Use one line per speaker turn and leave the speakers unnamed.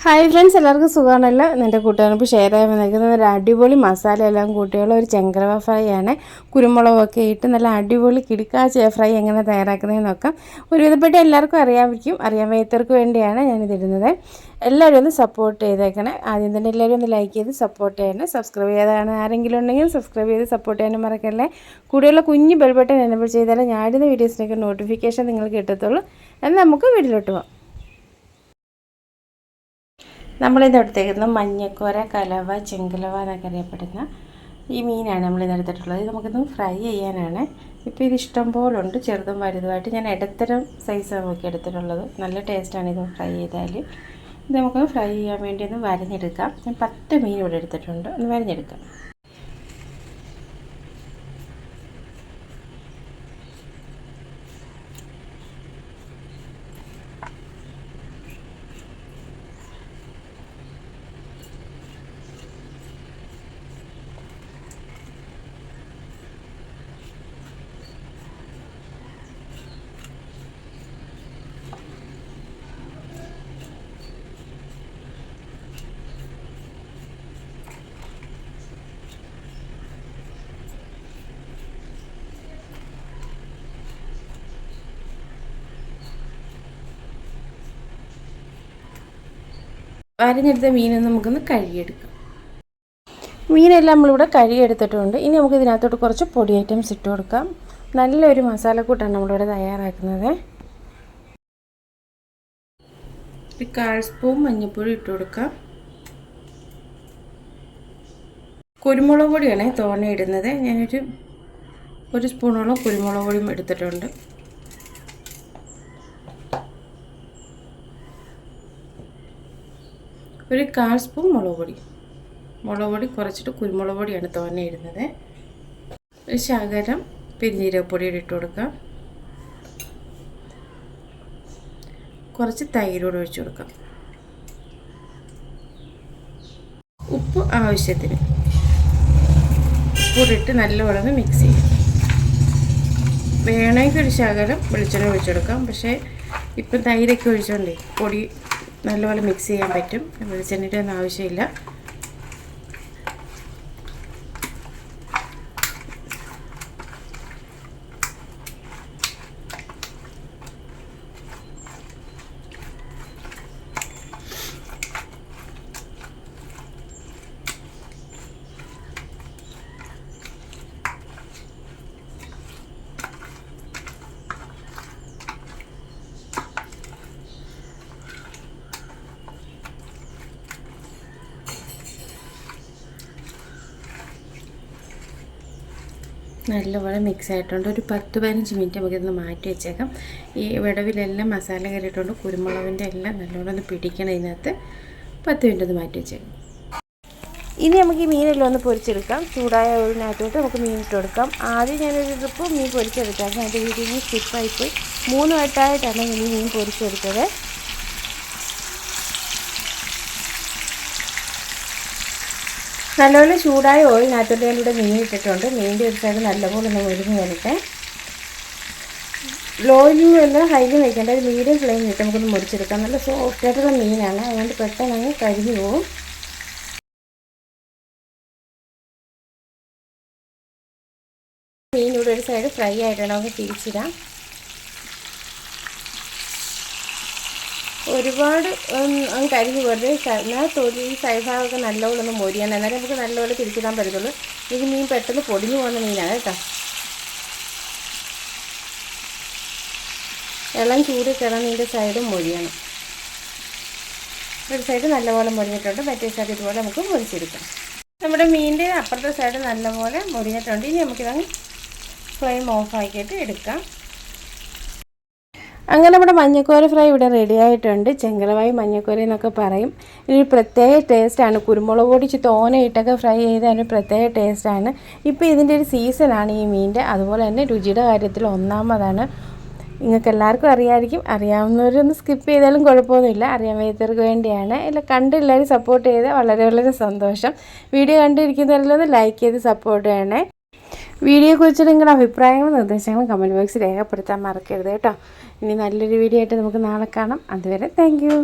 Hi friends, എല്ലാവർക്കും സുഖമാണല്ലോ. എൻ്റെ കൂട്ടുകാർക്ക് ഷെയർ ചെയ്യാൻ വന്നിരിക്കുന്നത് ഒരു അടിപൊളി മസാല എല്ലാം കൂട്ടിയുള്ള ഒരു ചെങ്കരവ ഫ്രൈ ആണ്. കുരുമുളകൊക്കെ ഇട്ട് നല്ല അടിപൊളി കിടുക്കാച്ച ഫ്രൈ എങ്ങനെ തയ്യാറാക്കുന്നതെന്ന് നോക്കാം. ഒരുവിധപ്പെട്ട എല്ലാവർക്കും അറിയാൻ വയ്യാത്തവർക്ക് വേണ്ടിയാണ് ഞാനിതിടുന്നത്. എല്ലാവരും ഒന്ന് സപ്പോർട്ട് ചെയ്തേക്കണേ. ആദ്യം തന്നെ എല്ലാവരും ഒന്ന് ലൈക്ക് ചെയ്ത് സപ്പോർട്ട് ചെയ്യണേ. സബ്സ്ക്രൈബ് ചെയ്താണ് ആരെങ്കിലും ഉണ്ടെങ്കിൽ സബ്സ്ക്രൈബ് ചെയ്ത് സപ്പോർട്ട് ചെയ്യാനും മറക്കല്ലേ. കൂടെയുള്ള കുഞ്ഞ് ബെൽ ബട്ടൺ എനേബിൾ ചെയ്താലേ ഞാനിടുന്ന വീഡിയോസിനൊക്കെ നോട്ടിഫിക്കേഷൻ നിങ്ങൾക്ക് കിട്ടത്തുള്ളൂ. എന്നാൽ നമുക്ക് വീഡിയോയിലോട്ട് പോകാം. നമ്മളിത് എടുത്തേക്കുന്നത് മഞ്ഞക്കോര, കലവ, ചെങ്കലവ എന്നൊക്കെ അറിയപ്പെടുന്ന ഈ മീനാണ് നമ്മളിത് എടുത്തിട്ടുള്ളത്. ഇത് നമുക്കിന്ന് ഫ്രൈ ചെയ്യാനാണ്. ഇപ്പോൾ ഇത് ഇഷ്ടം പോലെ ഉണ്ട്, ചെറുതും വലുതുമായിട്ട്. ഞാൻ ഇടത്തരം സൈസാണ് നോക്കി എടുത്തിട്ടുള്ളത്. നല്ല ടേസ്റ്റാണ് ഇത് ഫ്രൈ ചെയ്താൽ. ഇത് നമുക്ക് ഫ്രൈ ചെയ്യാൻ വേണ്ടി ഒന്ന് വരഞ്ഞെടുക്കാം. ഞാൻ 10 മീൻ ഇവിടെ എടുത്തിട്ടുണ്ട്. ഒന്ന് വരഞ്ഞെടുക്കാം. വരഞ്ഞെടുത്ത മീനൊന്ന് നമുക്കൊന്ന് കഴുകിയെടുക്കാം. മീനെല്ലാം നമ്മളിവിടെ കഴുകിയെടുത്തിട്ടുണ്ട്. ഇനി നമുക്ക് ഇതിനകത്തോട്ട് കുറച്ച് പൊടി ഐറ്റംസ് ഇട്ട് കൊടുക്കാം. നല്ലൊരു മസാലക്കൂട്ടാണ് നമ്മളിവിടെ തയ്യാറാക്കുന്നത്. 1/4 സ്പൂൺ മഞ്ഞൾപ്പൊടി ഇട്ട് കൊടുക്കാം. കുരുമുളക് പൊടിയാണ് തോനെ ഇടുന്നത്. ഞാനൊരു 1 സ്പൂണോളം കുരുമുളക് പൊടിയും എടുത്തിട്ടുണ്ട്. ഒരു 1/4 സ്പൂൺ മുളക് പൊടി കുറച്ചിട്ട് കുരുമുളക് പൊടിയാണ് തോനെ ഇടുന്നത്. ഒരു ശകലം പെരുംജീരകപ്പൊടി ഇട്ട് കൊടുക്കാം. കുറച്ച് തൈരോട് ഒഴിച്ചു കൊടുക്കാം. ഉപ്പ് ആവശ്യത്തിന് ഉപ്പിട്ട് നല്ലവണ്ണം മിക്സ് ചെയ്യാം. വേണമെങ്കിൽ ഒരു ശകലം വെളിച്ചെണ്ണ ഒഴിച്ചെടുക്കാം. പക്ഷേ ഇപ്പം തൈരൊക്കെ ഒഴിച്ചോണ്ടേ പൊടി നല്ലപോലെ മിക്സ് ചെയ്യാൻ പറ്റും. വെളിച്ചെണ്ണയുടെ ഒന്നും ആവശ്യമില്ല. നല്ലപോലെ മിക്സ് ആയിട്ടുണ്ട്. ഒരു 10-15 മിനിറ്റ് നമുക്കിതൊന്ന് മാറ്റി വെച്ചേക്കാം. ഈ വിടവിലെല്ലാം മസാല കയറിയിട്ടുണ്ട്. കുരുമുളകിൻ്റെ എല്ലാം നല്ലോണം ഒന്ന് പിടിക്കണം. ഇതിനകത്ത് 10 മിനിറ്റ് ഒന്ന് മാറ്റി വെച്ചേക്കാം. ഇനി നമുക്ക് ഈ മീനെല്ലാം ഒന്ന് പൊരിച്ചെടുക്കാം. ചൂടായ ഓയിലിനകത്തോട്ട് നമുക്ക് മീൻ ഇട്ട് കൊടുക്കാം. ആദ്യം ഞാനൊരു ട്രിപ്പ് മീൻ പൊരിച്ചെടുക്കാം. അതിൻ്റെ വീട്ടിൽ സ്കിപ്പായിപ്പോയി. 3 വട്ടമായിട്ടാണ് ഈ മീൻ പൊരിച്ചെടുത്തത്. നല്ലപോലെ ചൂടായ ഓയിലിനകത്തോട്ട് ഞാനിവിടെ മീൻ ഇട്ടിട്ടുണ്ട്. മീനിൻ്റെ ഒരു സൈഡ് നല്ലപോലെ ഒന്ന് മുരിഞ്ഞ് വരട്ടെ. ലോയിലും എല്ലാം ഹൈലും വയ്ക്കേണ്ട. ഒരു മീഡിയം ഫ്ലെയിമിൽ ഇട്ട് നമുക്കൊന്ന് മുറിച്ചെടുക്കാം. നല്ല സോഫ്റ്റായിട്ടുള്ള മീനാണ്, അതുകൊണ്ട് പെട്ടെന്ന് അങ്ങ് കരിഞ്ഞു പോകും. മീൻ ഇവിടെ ഒരു സൈഡ് ഫ്രൈ ആയിട്ടാണ്, നമുക്ക് തിരിച്ചിടാം. ഒരുപാട് കരിഞ്ഞ് വെറുതെ എന്നാൽ തൊലി സൈഡാകൊക്കെ നല്ലപോലെ ഒന്ന് മൊരിയണം. എന്നാലും നമുക്ക് നല്ലപോലെ തിരിച്ചിടാൻ പറ്റത്തുള്ളൂ. ഈ മീൻ പെട്ടെന്ന് പൊടിഞ്ഞു പോകുന്ന മീനാണ് കേട്ടോ. ഇളം ചൂട് കിടന്ന് ഇതിൻ്റെ സൈഡും മൊരിയണം. ഒരു സൈഡ് നല്ലപോലെ മൊരിഞ്ഞിട്ടുണ്ട്. മറ്റേ സൈഡ് ഇതുപോലെ നമുക്ക് മൊരിച്ചെടുക്കാം. നമ്മുടെ മീനിൻ്റെ അപ്പുറത്തെ സൈഡ് നല്ലപോലെ മൊരിഞ്ഞിട്ടുണ്ട്. ഇനി നമുക്കിതങ്ങ് ഫ്ലെയിം ഓഫാക്കിയിട്ട് എടുക്കാം. അങ്ങനെ നമ്മുടെ മഞ്ഞക്കോര ഫ്രൈ ഇവിടെ റെഡി ആയിട്ടുണ്ട്. ചെങ്കലവായി മഞ്ഞക്കോര എന്നൊക്കെ പറയും. ഇതൊരു പ്രത്യേക ടേസ്റ്റാണ്. കുരുമുളക് പൊടി തോനെ ഇട്ടൊക്കെ ഫ്രൈ ചെയ്താൽ ഒരു പ്രത്യേക ടേസ്റ്റാണ്. ഇപ്പോൾ ഇതിൻ്റെ ഒരു സീസണാണ് ഈ മീനിൻ്റെ. അതുപോലെ തന്നെ രുചിയുടെ കാര്യത്തിൽ ഒന്നാമതാണ്. നിങ്ങൾക്ക് എല്ലാവർക്കും അറിയാമായിരിക്കും. അറിയാവുന്നവരൊന്ന് സ്കിപ്പ് ചെയ്താലും കുഴപ്പമൊന്നുമില്ല. അറിയാൻ വയ്യാത്തവർക്ക് വേണ്ടിയാണ്. ഇല്ല, കണ്ടെല്ലാവരും സപ്പോർട്ട് ചെയ്ത് വളരെ വളരെ സന്തോഷം. വീഡിയോ കണ്ടിരിക്കുന്നവരിലൊന്ന് ലൈക്ക് ചെയ്ത് സപ്പോർട്ട് ചെയ്യണേ. വീഡിയോയെക്കുറിച്ച് നിങ്ങളുടെ അഭിപ്രായങ്ങളും നിർദ്ദേശങ്ങളും കമൻറ്റ് ബോക്സിൽ രേഖപ്പെടുത്താൻ മറക്കരുത് കേട്ടോ. ഇനി നല്ലൊരു വീഡിയോ ആയിട്ട് നമുക്ക് നാളെ കാണാം. അതുവരെ താങ്ക് യു.